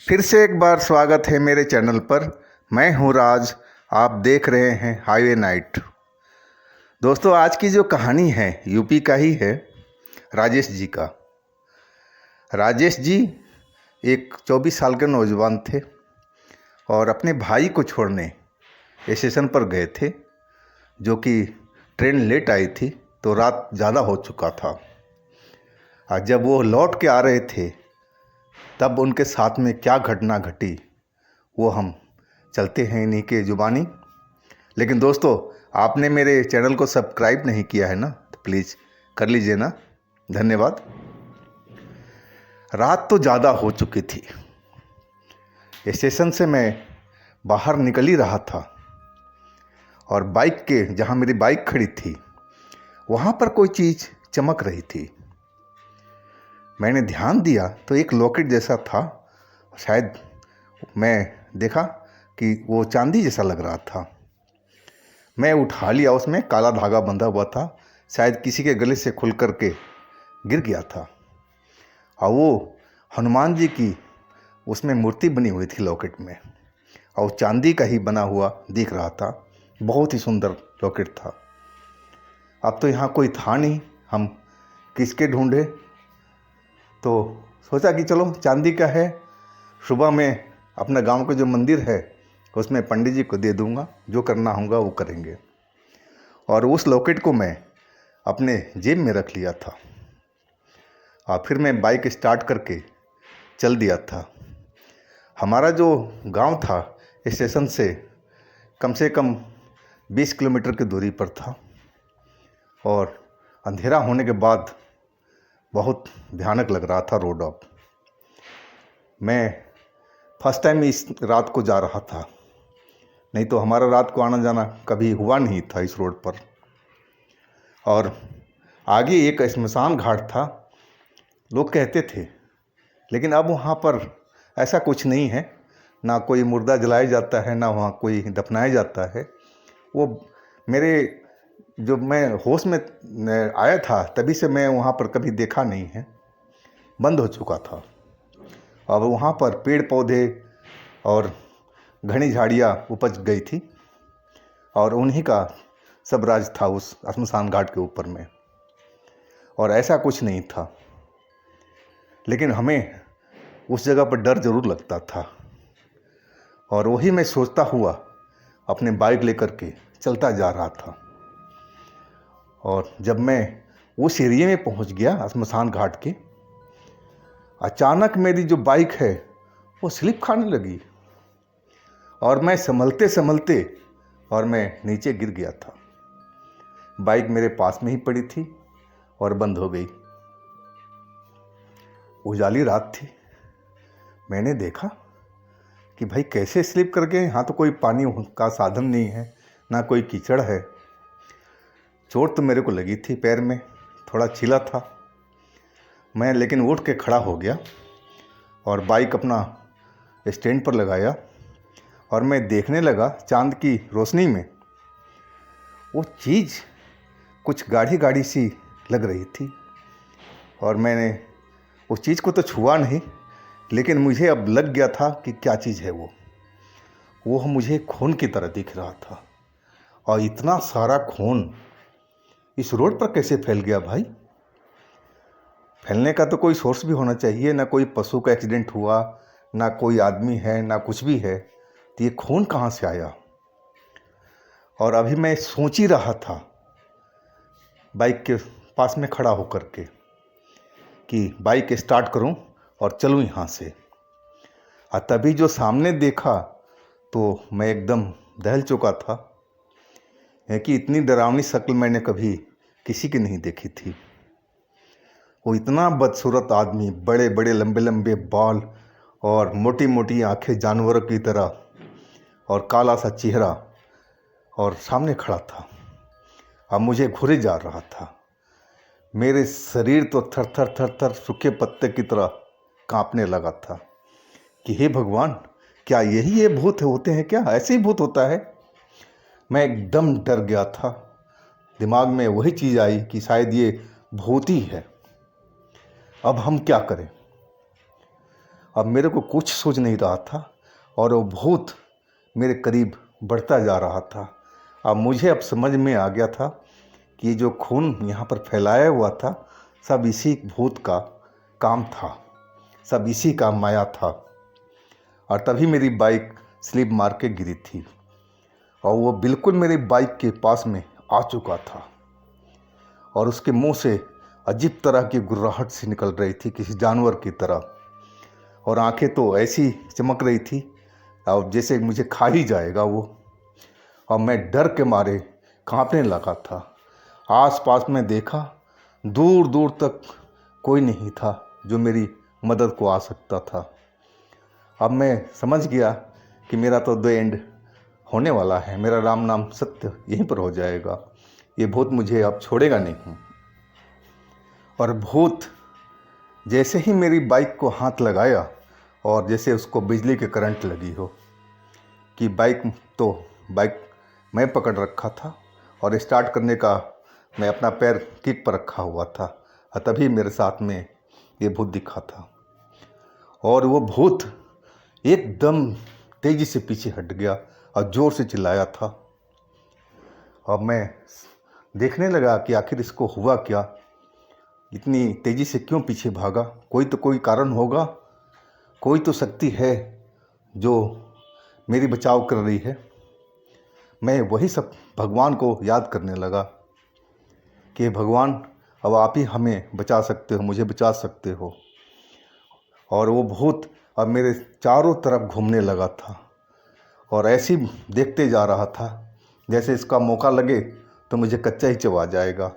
फिर से एक बार स्वागत है मेरे चैनल पर। मैं हूं राज, आप देख रहे हैं हाईवे नाइट। दोस्तों, आज की जो कहानी है यूपी का ही है, राजेश जी का। राजेश जी एक 24 साल के नौजवान थे और अपने भाई को छोड़ने स्टेशन पर गए थे, जो कि ट्रेन लेट आई थी तो रात ज़्यादा हो चुका था। और जब वो लौट के आ रहे थे तब उनके साथ में क्या घटना घटी वो हम चलते हैं इन्हीं के जुबानी। लेकिन दोस्तों, आपने मेरे चैनल को सब्सक्राइब नहीं किया है ना, तो प्लीज़ कर लीजिए ना, धन्यवाद। रात तो ज़्यादा हो चुकी थी। स्टेशन से मैं बाहर निकल ही रहा था और बाइक के जहाँ मेरी बाइक खड़ी थी वहाँ पर कोई चीज़ चमक रही थी। मैंने ध्यान दिया तो एक लॉकेट जैसा था, शायद मैं देखा कि वो चांदी जैसा लग रहा था। मैं उठा लिया, उसमें काला धागा बंधा हुआ था, शायद किसी के गले से खुल कर के गिर गया था। और वो हनुमान जी की उसमें मूर्ति बनी हुई थी लॉकेट में, और चांदी का ही बना हुआ दिख रहा था। बहुत ही सुंदर लॉकेट था। अब तो यहाँ कोई था नहीं, हम किसके ढूंढे, तो सोचा कि चलो चांदी का है, सुबह में अपना गांव का जो मंदिर है उसमें पंडित जी को दे दूंगा, जो करना होगा वो करेंगे। और उस लॉकेट को मैं अपने जेब में रख लिया था और फिर मैं बाइक स्टार्ट करके चल दिया था। हमारा जो गांव था स्टेशन से कम 20 किलोमीटर की दूरी पर था और अंधेरा होने के बाद बहुत भयानक लग रहा था रोड। अब मैं फर्स्ट टाइम इस रात को जा रहा था, नहीं तो हमारा रात को आना जाना कभी हुआ नहीं था इस रोड पर। और आगे एक श्मशान घाट था, लोग कहते थे, लेकिन अब वहाँ पर ऐसा कुछ नहीं है। ना कोई मुर्दा जलाया जाता है, ना वहाँ कोई दफनाया जाता है। वो मेरे जो मैं होश में आया था तभी से मैं वहाँ पर कभी देखा नहीं है, बंद हो चुका था। अब वहाँ पर पेड़ पौधे और घनी झाड़ियाँ उपज गई थी और उन्हीं का सब राज था उस श्मशान घाट के ऊपर में, और ऐसा कुछ नहीं था। लेकिन हमें उस जगह पर डर ज़रूर लगता था, और वही मैं सोचता हुआ अपने बाइक लेकर के चलता जा रहा था। और जब मैं उस एरिया में पहुंच गया श्मशान घाट के, अचानक मेरी जो बाइक है वो स्लिप खाने लगी और मैं संभलते संभलते और मैं नीचे गिर गया था। बाइक मेरे पास में ही पड़ी थी और बंद हो गई। उजाली रात थी। मैंने देखा कि भाई कैसे स्लिप कर गए। यहाँ तो कोई पानी का साधन नहीं है, ना कोई कीचड़ है। चोट तो मेरे को लगी थी, पैर में थोड़ा छिला था मैं, लेकिन उठ के खड़ा हो गया और बाइक अपना स्टैंड पर लगाया और मैं देखने लगा चांद की रोशनी में वो चीज़ कुछ गाढ़ी गाढ़ी सी लग रही थी। और मैंने उस चीज़ को तो छुआ नहीं, लेकिन मुझे अब लग गया था कि क्या चीज़ है वो मुझे खून की तरह दिख रहा था। और इतना सारा खून इस रोड पर कैसे फैल गया भाई? फैलने का तो कोई सोर्स भी होना चाहिए। ना कोई पशु का एक्सीडेंट हुआ, ना कोई आदमी है, ना कुछ भी है, तो ये खून कहाँ से आया? और अभी मैं सोच ही रहा था बाइक के पास में खड़ा होकर के कि बाइक स्टार्ट करूं और चलूं यहाँ से। और तभी जो सामने देखा तो मैं एकदम दहल चुका था, है कि इतनी डरावनी शक्ल मैंने कभी किसी की नहीं देखी थी। वो इतना बदसूरत आदमी, बड़े बड़े लंबे लंबे बाल और मोटी मोटी आंखें जानवरों की तरह, और काला सा चेहरा, और सामने खड़ा था। अब मुझे घुरे जा रहा था। मेरे शरीर तो थर थर थर थर सूखे पत्ते की तरह कांपने लगा था कि हे भगवान, क्या यही ये भूत होते हैं? क्या ऐसे ही भूत होता है? मैं एकदम डर गया था। दिमाग में वही चीज़ आई कि शायद ये भूत ही है। अब हम क्या करें? अब मेरे को कुछ सूझ नहीं रहा था और वो भूत मेरे करीब बढ़ता जा रहा था। अब मुझे अब समझ में आ गया था कि ये जो खून यहाँ पर फैलाया हुआ था सब इसी भूत का काम था, सब इसी का माया था। और तभी मेरी बाइक स्लिप मार के गिरी थी और वो बिल्कुल मेरी बाइक के पास में आ चुका था और उसके मुंह से अजीब तरह की गुर्राहट सी निकल रही थी किसी जानवर की तरह, और आंखें तो ऐसी चमक रही थी और जैसे मुझे खा ही जाएगा वो। और मैं डर के मारे कांपने लगा था। आस-पास में देखा, दूर दूर तक कोई नहीं था जो मेरी मदद को आ सकता था। अब मैं समझ गया कि मेरा तो द एंड होने वाला है, मेरा राम नाम सत्य यहीं पर हो जाएगा, ये भूत मुझे अब छोड़ेगा नहीं। और भूत जैसे ही मेरी बाइक को हाथ लगाया और जैसे उसको बिजली के करंट लगी हो कि बाइक मैं पकड़ रखा था और स्टार्ट करने का मैं अपना पैर किक पर रखा हुआ था, और तभी मेरे साथ में ये भूत दिखा था। और वो भूत एकदम तेज़ी से पीछे हट गया और ज़ोर से चिल्लाया था। अब मैं देखने लगा कि आखिर इसको हुआ क्या, इतनी तेज़ी से क्यों पीछे भागा। कोई कारण होगा, कोई तो शक्ति है जो मेरी बचाव कर रही है। मैं वही सब भगवान को याद करने लगा कि भगवान अब आप ही हमें बचा सकते हो, मुझे बचा सकते हो। और वो भूत अब मेरे चारों तरफ घूमने लगा था और ऐसे ही देखते जा रहा था जैसे इसका मौका लगे तो मुझे कच्चा ही चबा जाएगा।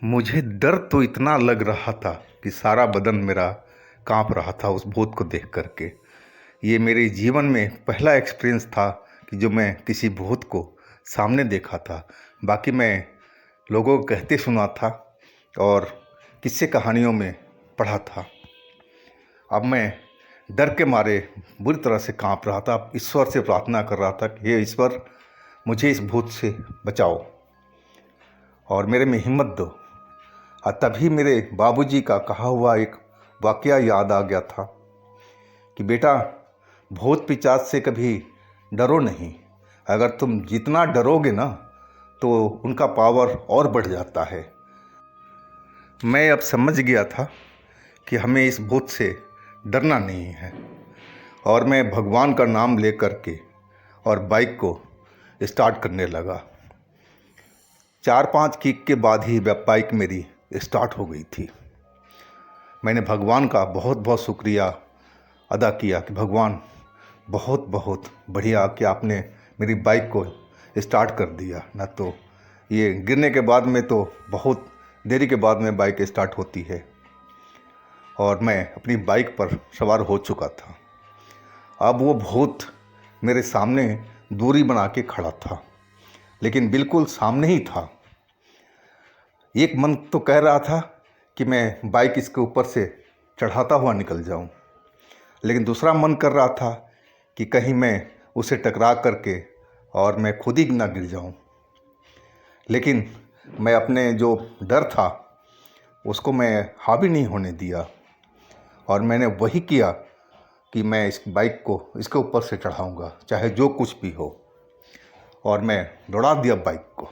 मुझे डर तो इतना लग रहा था कि सारा बदन मेरा कांप रहा था उस भूत को देख करके। ये मेरे जीवन में पहला एक्सपीरियंस था कि जो मैं किसी भूत को सामने देखा था। बाकी मैं लोगों को कहते सुना था और किस्से कहानियों में पढ़ा था। अब मैं डर के मारे बुरी तरह से कांप रहा था, ईश्वर से प्रार्थना कर रहा था कि हे ईश्वर, मुझे इस भूत से बचाओ और मेरे में हिम्मत दो। और तभी मेरे बाबूजी का कहा हुआ एक वाकया याद आ गया था कि बेटा, भूत पिशाच से कभी डरो नहीं, अगर तुम जितना डरोगे ना तो उनका पावर और बढ़ जाता है। मैं अब समझ गया था कि हमें इस भूत से डरना नहीं है और मैं भगवान का नाम ले करके और बाइक को स्टार्ट करने लगा। 4-5 किक के बाद ही बाइक मेरी स्टार्ट हो गई थी। मैंने भगवान का बहुत बहुत शुक्रिया अदा किया कि भगवान बहुत बहुत बढ़िया कि आपने मेरी बाइक को स्टार्ट कर दिया, ना तो ये गिरने के बाद में तो बहुत देरी के बाद में बाइक स्टार्ट होती है। और मैं अपनी बाइक पर सवार हो चुका था। अब वो भूत मेरे सामने दूरी बना के खड़ा था, लेकिन बिल्कुल सामने ही था। एक मन तो कह रहा था कि मैं बाइक इसके ऊपर से चढ़ाता हुआ निकल जाऊं, लेकिन दूसरा मन कर रहा था कि कहीं मैं उसे टकरा करके और मैं खुद ही ना गिर जाऊं। लेकिन मैं अपने जो डर था उसको मैं हावी नहीं होने दिया और मैंने वही किया कि मैं इस बाइक को इसके ऊपर से चढ़ाऊंगा चाहे जो कुछ भी हो। और मैं दौड़ा दिया बाइक को।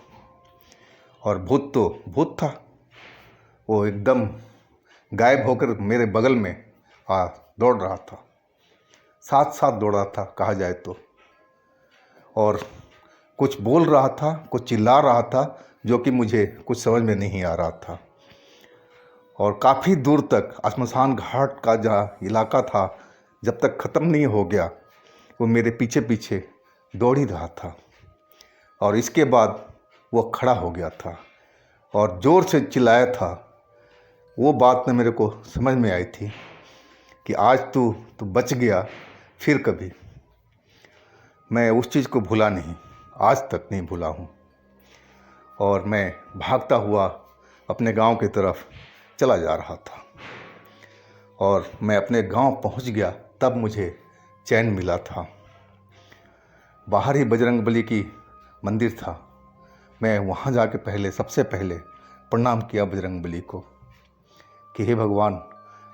और भूत तो भूत था, वो एकदम गायब होकर मेरे बगल में दौड़ रहा था, साथ साथ दौड़ रहा था कहा जाए तो। और कुछ बोल रहा था, कुछ चिल्ला रहा था जो कि मुझे कुछ समझ में नहीं आ रहा था। और काफ़ी दूर तक श्मशान घाट का जहाँ इलाका था, जब तक ख़त्म नहीं हो गया वो मेरे पीछे पीछे दौड़ ही रहा था। और इसके बाद वो खड़ा हो गया था और ज़ोर से चिल्लाया था। वो बात न मेरे को समझ में आई थी कि आज तू बच गया, फिर कभी। मैं उस चीज़ को भूला नहीं, आज तक नहीं भूला हूँ। और मैं भागता हुआ अपने गांव की तरफ चला जा रहा था और मैं अपने गांव पहुंच गया तब मुझे चैन मिला था। बाहर ही बजरंगबली की मंदिर था। मैं वहां जाके सबसे पहले प्रणाम किया बजरंगबली को कि हे भगवान,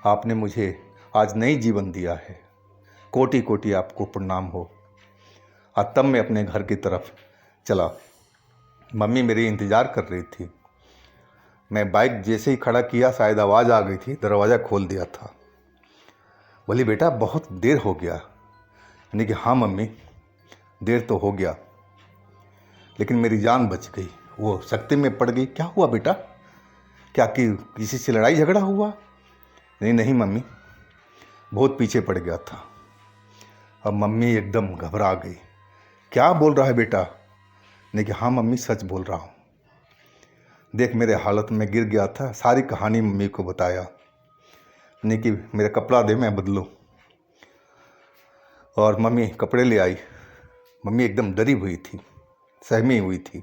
आपने मुझे आज नई जीवन दिया है कोटि कोटि आपको प्रणाम हो। और तब मैं अपने घर की तरफ चला। मम्मी मेरी इंतज़ार कर रही थी। मैं बाइक जैसे ही खड़ा किया, शायद आवाज़ आ गई थी, दरवाज़ा खोल दिया था। बोली बेटा बहुत देर हो गया। यानी कि हाँ मम्मी, देर तो हो गया, लेकिन मेरी जान बच गई। वो सख्ती में पड़ गई। क्या हुआ बेटा, क्या कि किसी से लड़ाई झगड़ा हुआ? नहीं नहीं मम्मी, बहुत पीछे पड़ गया था। अब मम्मी एकदम घबरा गई। क्या बोल रहा है बेटा? नहीं कि हाँ मम्मी, सच बोल रहा हूँ। देख मेरे हालत में गिर गया था। सारी कहानी मम्मी को बताया। नहीं कि मेरा कपड़ा दे, मैं बदलूँ। और मम्मी कपड़े ले आई। मम्मी एकदम डरी हुई थी, सहमी हुई थी।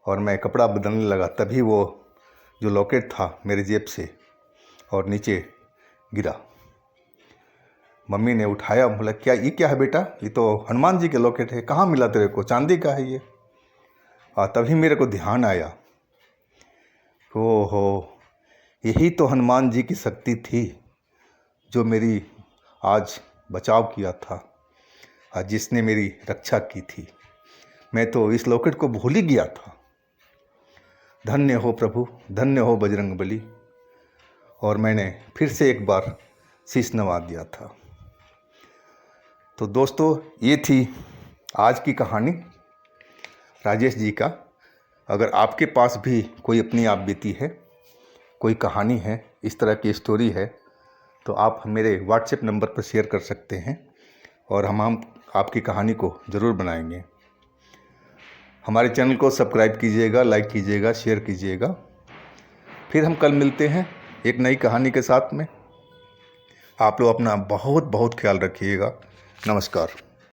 और मैं कपड़ा बदलने लगा, तभी वो जो लॉकेट था मेरे जेब से और नीचे गिरा। मम्मी ने उठाया, बोला क्या है बेटा? ये तो हनुमान जी के लॉकेट है। कहाँ मिला तेरे को? चांदी का है ये। तभी मेरे को ध्यान आया, ओहो, यही तो हनुमान जी की शक्ति थी जो मेरी आज बचाव किया था, जिसने मेरी रक्षा की थी। मैं तो इस लॉकेट को भूल ही गया था। धन्य हो प्रभु, धन्य हो बजरंगबली। और मैंने फिर से एक बार शीश नवा दिया था। तो दोस्तों, ये थी आज की कहानी राजेश जी का। अगर आपके पास भी कोई अपनी आप बीती है, कोई कहानी है, इस तरह की स्टोरी है, तो आप मेरे व्हाट्सएप नंबर पर शेयर कर सकते हैं और हम आपकी कहानी को ज़रूर बनाएंगे। हमारे चैनल को सब्सक्राइब कीजिएगा, लाइक कीजिएगा, शेयर कीजिएगा। फिर हम कल मिलते हैं एक नई कहानी के साथ में। आप लोग अपना बहुत बहुत ख्याल रखिएगा। नमस्कार।